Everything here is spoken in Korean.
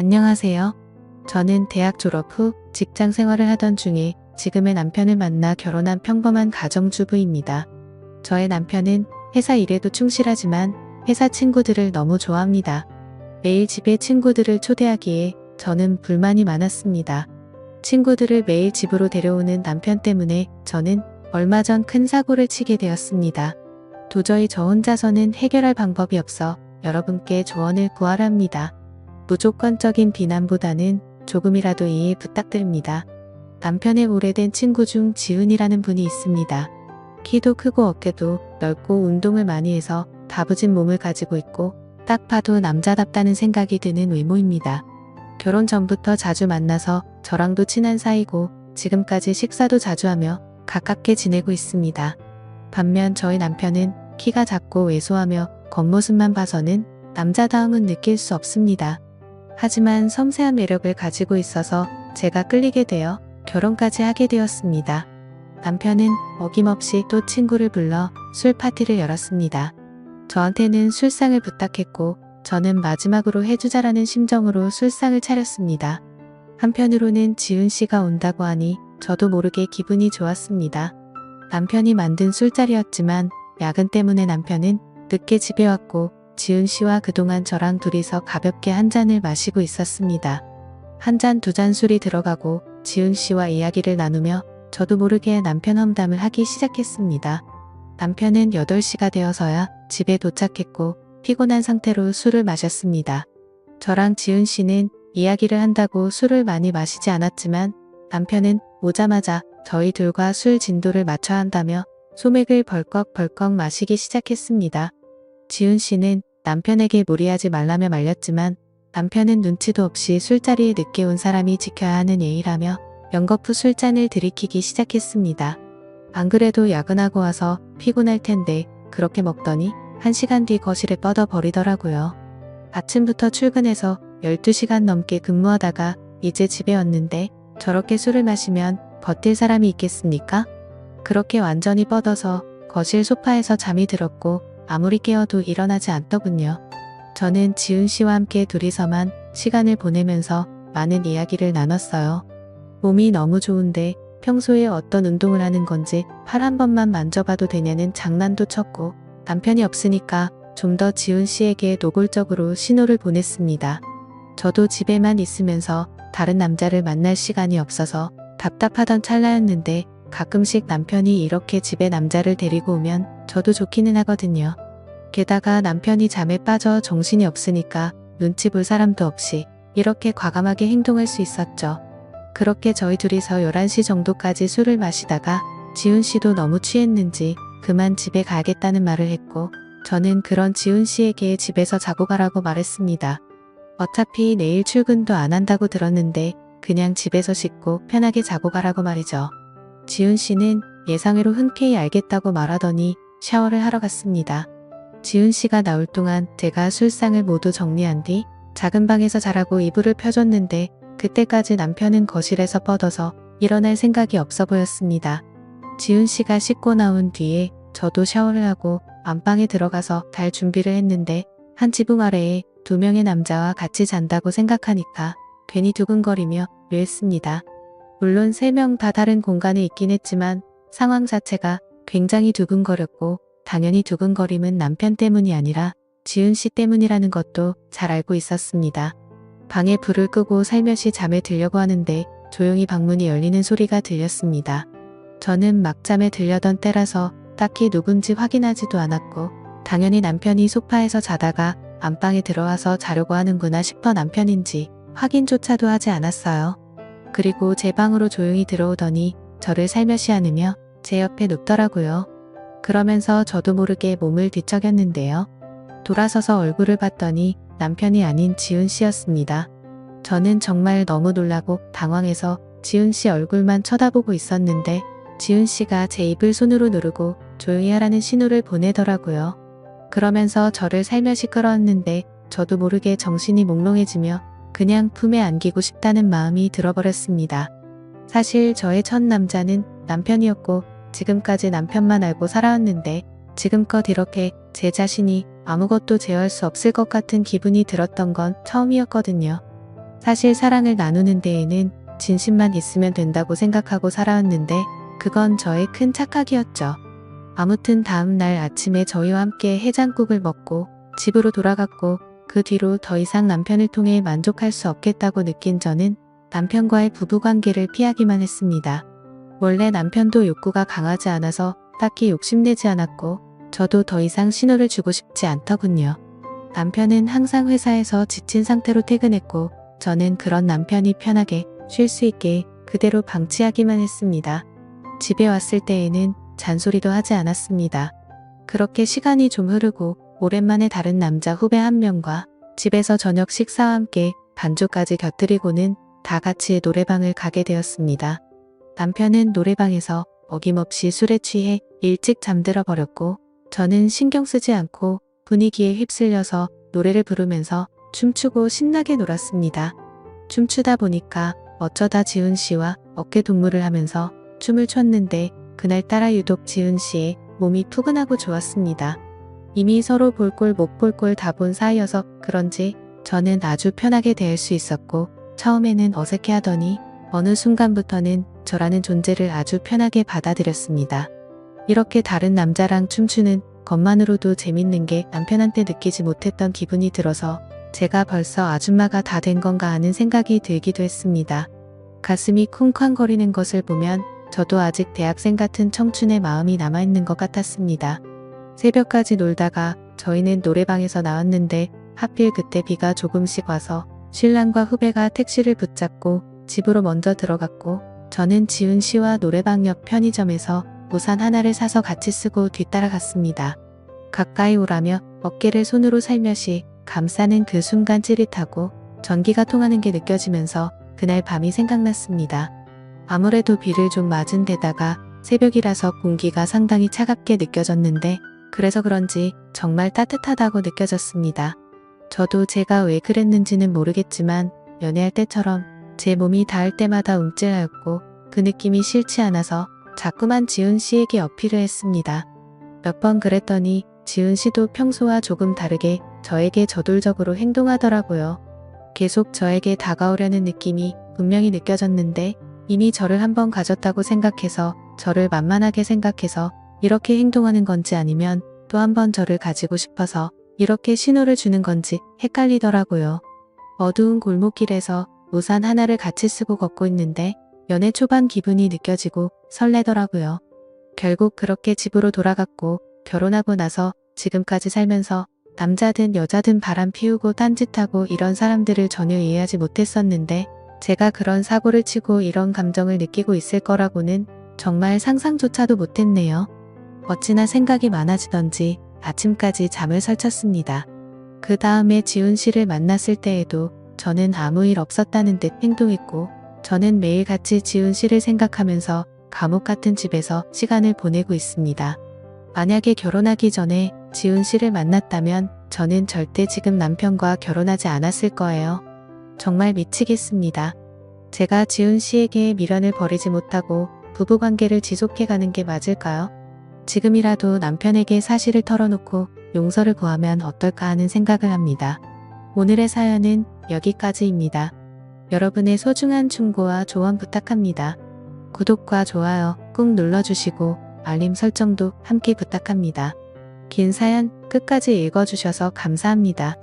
안녕하세요. 저는 대학 졸업 후 직장 생활을 하던 중에 지금의 남편을 만나 결혼한 평범한 가정주부입니다. 저의 남편은 회사 일에도 충실하지만 회사 친구들을 너무 좋아합니다. 매일 집에 친구들을 초대하기에 저는 불만이 많았습니다. 친구들을 매일 집으로 데려오는 남편 때문에 저는 얼마 전 큰 사고를 치게 되었습니다. 도저히 저 혼자서는 해결할 방법이 없어 여러분께 조언을 구하려 합니다. 무조건적인 비난보다는 조금이라도 이해 부탁드립니다. 남편의 오래된 친구 중 지은이라는 분이 있습니다. 키도 크고 어깨도 넓고 운동을 많이 해서 다부진 몸을 가지고 있고 딱 봐도 남자답다는 생각이 드는 외모입니다. 결혼 전부터 자주 만나서 저랑도 친한 사이고 지금까지 식사도 자주 하며 가깝게 지내고 있습니다. 반면 저희 남편은 키가 작고 왜소하며 겉모습만 봐서는 남자다움은 느낄 수 없습니다. 하지만 섬세한 매력을 가지고 있어서 제가 끌리게 되어 결혼까지 하게 되었습니다. 남편은 어김없이 또 친구를 불러 술 파티를 열었습니다. 저한테는 술상을 부탁했고 저는 마지막으로 해주자라는 심정으로 술상을 차렸습니다. 한편으로는 지은 씨가 온다고 하니 저도 모르게 기분이 좋았습니다. 남편이 만든 술자리였지만 야근 때문에 남편은 늦게 집에 왔고 지은 씨와 그동안 저랑 둘이서 가볍게 한 잔을 마시고 있었습니다. 한 잔 두 잔 술이 들어가고 지은 씨와 이야기를 나누며 저도 모르게 남편 험담을 하기 시작했습니다. 남편은 8시가 되어서야 집에 도착했고 피곤한 상태로 술을 마셨습니다. 저랑 지은 씨는 이야기를 한다고 술을 많이 마시지 않았지만 남편은 오자마자 저희 둘과 술 진도를 맞춰야 한다며 소맥을 벌컥벌컥 마시기 시작했습니다. 지은 씨는 남편에게 무리하지 말라며 말렸지만 남편은 눈치도 없이 술자리에 늦게 온 사람이 지켜야 하는 예의라며 연거푸 술잔을 들이키기 시작했습니다. 안 그래도 야근하고 와서 피곤할 텐데 그렇게 먹더니 1시간 뒤 거실에 뻗어버리더라고요. 아침부터 출근해서 12시간 넘게 근무하다가 이제 집에 왔는데 저렇게 술을 마시면 버틸 사람이 있겠습니까? 그렇게 완전히 뻗어서 거실 소파에서 잠이 들었고 아무리 깨워도 일어나지 않더군요. 저는 지은 씨와 함께 둘이서만 시간을 보내면서 많은 이야기를 나눴어요. 몸이 너무 좋은데 평소에 어떤 운동을 하는 건지 팔 한 번만 만져봐도 되냐는 장난도 쳤고 남편이 없으니까 좀 더 지은 씨에게 노골적으로 신호를 보냈습니다. 저도 집에만 있으면서 다른 남자를 만날 시간이 없어서 답답하던 찰나였는데 가끔씩 남편이 이렇게 집에 남자를 데리고 오면 저도 좋기는 하거든요. 게다가 남편이 잠에 빠져 정신이 없으니까 눈치 볼 사람도 없이 이렇게 과감하게 행동할 수 있었죠. 그렇게 저희 둘이서 11시 정도까지 술을 마시다가 지은 씨도 너무 취했는지 그만 집에 가야겠다는 말을 했고 저는 그런 지은 씨에게 집에서 자고 가라고 말했습니다. 어차피 내일 출근도 안 한다고 들었는데 그냥 집에서 씻고 편하게 자고 가라고 말이죠. 지은 씨는 예상외로 흔쾌히 알겠다고 말하더니 샤워를 하러 갔습니다. 지은 씨가 나올 동안 제가 술상을 모두 정리한 뒤 작은 방에서 자라고 이불을 펴줬는데 그때까지 남편은 거실에서 뻗어서 일어날 생각이 없어 보였습니다. 지은 씨가 씻고 나온 뒤에 저도 샤워를 하고 안방에 들어가서 잘 준비를 했는데 한 지붕 아래에 2명의 남자와 같이 잔다고 생각하니까 괜히 두근거리며 뇌했습니다. 물론 3명 다 다른 공간에 있긴 했지만 상황 자체가 굉장히 두근거렸고 당연히 두근거림은 남편 때문이 아니라 지은 씨 때문이라는 것도 잘 알고 있었습니다. 방에 불을 끄고 살며시 잠에 들려고 하는데 조용히 방문이 열리는 소리가 들렸습니다. 저는 막 잠에 들려던 때라서 딱히 누군지 확인하지도 않았고 당연히 남편이 소파에서 자다가 안방에 들어와서 자려고 하는구나 싶어 남편인지 확인조차도 하지 않았어요. 그리고 제 방으로 조용히 들어오더니 저를 살며시 안으며 제 옆에 눕더라고요. 그러면서 저도 모르게 몸을 뒤척였는데요. 돌아서서 얼굴을 봤더니 남편이 아닌 지은 씨였습니다. 저는 정말 너무 놀라고 당황해서 지은 씨 얼굴만 쳐다보고 있었는데 지은 씨가 제 입을 손으로 누르고 조용히 하라는 신호를 보내더라고요. 그러면서 저를 살며시 끌어안는데 저도 모르게 정신이 몽롱해지며 그냥 품에 안기고 싶다는 마음이 들어버렸습니다. 사실 저의 첫 남자는 남편이었고 지금까지 남편만 알고 살아왔는데 지금껏 이렇게 제 자신이 아무것도 제어할 수 없을 것 같은 기분이 들었던 건 처음이었거든요. 사실 사랑을 나누는 데에는 진심만 있으면 된다고 생각하고 살아왔는데 그건 저의 큰 착각이었죠. 아무튼 다음 날 아침에 저희와 함께 해장국을 먹고 집으로 돌아갔고 그 뒤로 더 이상 남편을 통해 만족할 수 없겠다고 느낀 저는 남편과의 부부관계를 피하기만 했습니다. 원래 남편도 욕구가 강하지 않아서 딱히 욕심내지 않았고 저도 더 이상 신호를 주고 싶지 않더군요. 남편은 항상 회사에서 지친 상태로 퇴근했고 저는 그런 남편이 편하게 쉴 수 있게 그대로 방치하기만 했습니다. 집에 왔을 때에는 잔소리도 하지 않았습니다. 그렇게 시간이 좀 흐르고 오랜만에 다른 남자 후배 한 명과 집에서 저녁 식사와 함께 반주까지 곁들이고는 다 같이 노래방을 가게 되었습니다. 남편은 노래방에서 어김없이 술에 취해 일찍 잠들어 버렸고 저는 신경 쓰지 않고 분위기에 휩쓸려서 노래를 부르면서 춤추고 신나게 놀았습니다. 춤추다 보니까 어쩌다 지훈 씨와 어깨 동무를 하면서 춤을 췄는데 그날따라 유독 지훈 씨의 몸이 푸근하고 좋았습니다. 이미 서로 볼 꼴 못 볼 꼴 다 본 사이여서 그런지 저는 아주 편하게 대할 수 있었고 처음에는 어색해하더니 어느 순간부터는 저라는 존재를 아주 편하게 받아들였습니다. 이렇게 다른 남자랑 춤추는 것만으로도 재밌는 게 남편한테 느끼지 못했던 기분이 들어서 제가 벌써 아줌마가 다 된 건가 하는 생각이 들기도 했습니다. 가슴이 쿵쾅거리는 것을 보면 저도 아직 대학생 같은 청춘의 마음이 남아있는 것 같았습니다. 새벽까지 놀다가 저희는 노래방에서 나왔는데 하필 그때 비가 조금씩 와서 신랑과 후배가 택시를 붙잡고 집으로 먼저 들어갔고 저는 지훈 씨와 노래방 옆 편의점에서 우산 하나를 사서 같이 쓰고 뒤따라갔습니다. 가까이 오라며 어깨를 손으로 살며시 감싸는 그 순간 찌릿하고 전기가 통하는 게 느껴지면서 그날 밤이 생각났습니다. 아무래도 비를 좀 맞은 데다가 새벽이라서 공기가 상당히 차갑게 느껴졌는데 그래서 그런지 정말 따뜻하다고 느껴졌습니다. 저도 제가 왜 그랬는지는 모르겠지만 연애할 때처럼 제 몸이 닿을 때마다 움찔하였고 그 느낌이 싫지 않아서 자꾸만 지훈 씨에게 어필을 했습니다. 몇 번 그랬더니 지훈 씨도 평소와 조금 다르게 저에게 저돌적으로 행동하더라고요. 계속 저에게 다가오려는 느낌이 분명히 느껴졌는데 이미 저를 한번 가졌다고 생각해서 저를 만만하게 생각해서 이렇게 행동하는 건지 아니면 또 한 번 저를 가지고 싶어서 이렇게 신호를 주는 건지 헷갈리더라고요. 어두운 골목길에서 우산 하나를 같이 쓰고 걷고 있는데 연애 초반 기분이 느껴지고 설레더라고요. 결국 그렇게 집으로 돌아갔고 결혼하고 나서 지금까지 살면서 남자든 여자든 바람 피우고 딴짓하고 이런 사람들을 전혀 이해하지 못했었는데 제가 그런 사고를 치고 이런 감정을 느끼고 있을 거라고는 정말 상상조차도 못했네요. 어찌나 생각이 많아지던지 아침까지 잠을 설쳤습니다. 그 다음에 지훈 씨를 만났을 때에도 저는 아무 일 없었다는 듯 행동했고 저는 매일같이 지훈 씨를 생각하면서 감옥 같은 집에서 시간을 보내고 있습니다. 만약에 결혼하기 전에 지훈 씨를 만났다면 저는 절대 지금 남편과 결혼하지 않았을 거예요. 정말 미치겠습니다. 제가 지훈 씨에게 미련을 버리지 못하고 부부관계를 지속해가는 게 맞을까요? 지금이라도 남편에게 사실을 털어놓고 용서를 구하면 어떨까 하는 생각을 합니다. 오늘의 사연은 여기까지입니다. 여러분의 소중한 충고와 조언 부탁합니다. 구독과 좋아요 꾹 눌러주시고 알림 설정도 함께 부탁합니다. 긴 사연 끝까지 읽어주셔서 감사합니다.